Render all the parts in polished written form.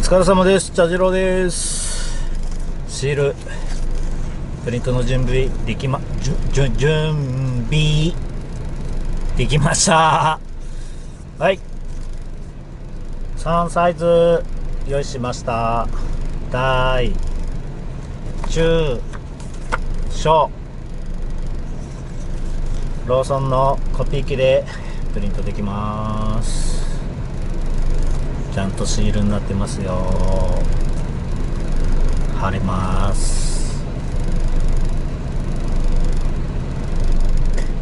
疲れ様です。茶次郎です。シールプリントの準備できま準備できました。はい、3サイズ用意しました。大中小ローソンのコピー機でプリントできます。ちゃんとシールになってますよ。貼れます。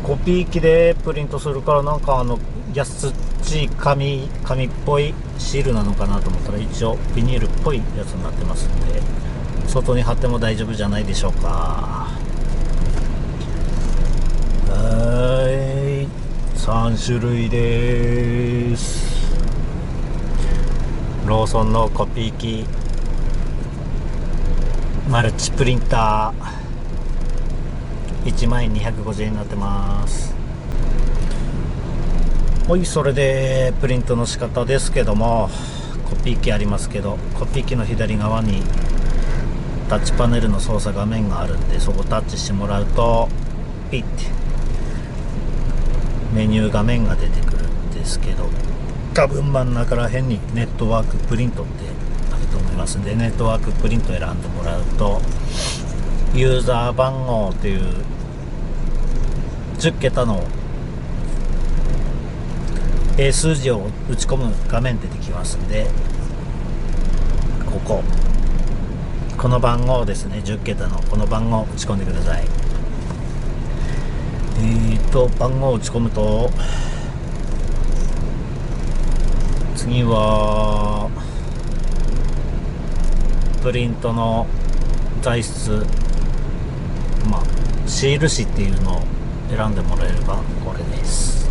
コピー機でプリントするからなんか安っちい紙っぽいシールなのかなと思ったら一応ビニールっぽいやつになってますんで、外に貼っても大丈夫じゃないでしょうか。はい、3種類です。ローソンのコピー機マルチプリンター1枚250円になってます。はい、それでプリントの仕方ですけども、コピー機ありますけど、コピー機の左側にタッチパネルの操作画面があるんで、そこタッチしてもらうとピッてメニュー画面が出てくるんですけど、多分真ん中ら辺にネットワークプリントってあると思いますんで、ネットワークプリント選んでもらうとユーザー番号という10桁の数字を打ち込む画面出てきますんで、この番号ですね、10桁のこの番号を打ち込んでください。番号を打ち込むと、次はプリントの材質、シール紙っていうのを選んでもらえればこれです。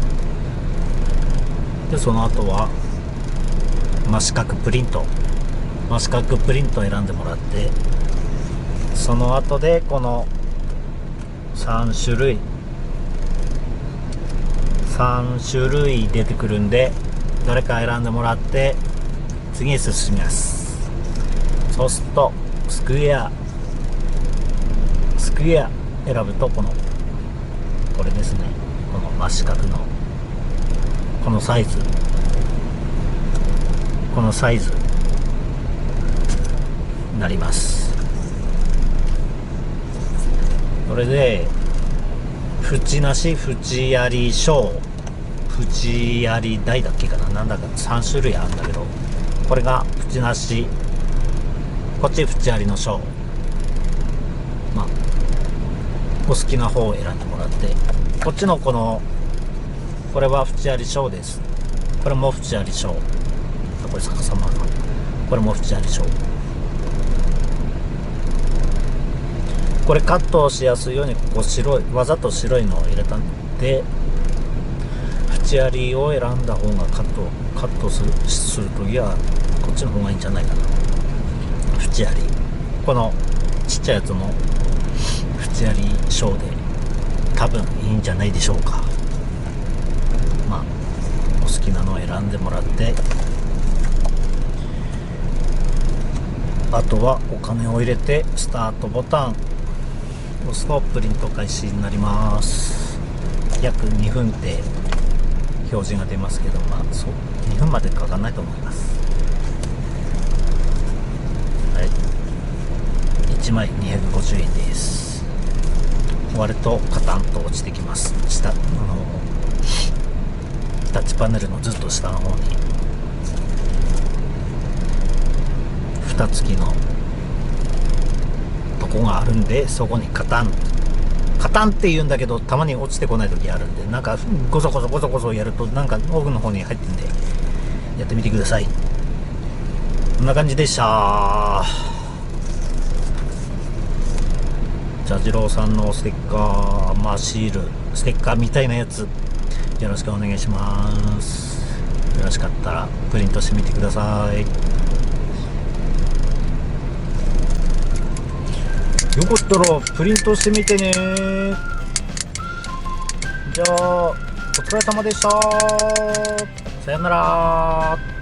でその後は真四角プリントを選んでもらって、その後でこの3種類出てくるんで、どれか選んでもらって次へ進みます。そうするとスクエア選ぶとこれですね、この真四角のこのサイズになります。それで縁なし、縁あり小、縁あり大だっけかな、なんだか3種類あるんだけど、これが縁なし、こっち縁ありの小、お好きな方を選んでもらって、こっちのこれは縁あり小です。これも縁あり小、これ逆さま、これも縁あり小。これカットしやすいようにここわざと白いのを入れたんで、縁ありを選んだ方がカットするときはこっちの方がいいんじゃないかな。縁あり、このちっちゃいやつも縁あり小で多分いいんじゃないでしょうか。お好きなのを選んでもらって、あとはお金を入れてスタートボタン押すとプリント開始になります。約2分って表示が出ますけど、そう2分までかかんないと思います。はい、1枚250円です。終わるとカタンと落ちてきます。タッチパネルのずっと下の方に蓋付きのとこがあるんで、そこにカタンって言うんだけど、たまに落ちてこない時あるんで、なんかゴソゴソやるとなんか奥の方に入ってんで、やってみてください。こんな感じでした。茶次郎さんのステッカー、シールステッカーみたいなやつよろしくお願いします。よろしかったらプリントしてみてください。よかったらプリントしてみてね。じゃあお疲れ様でした。さよなら。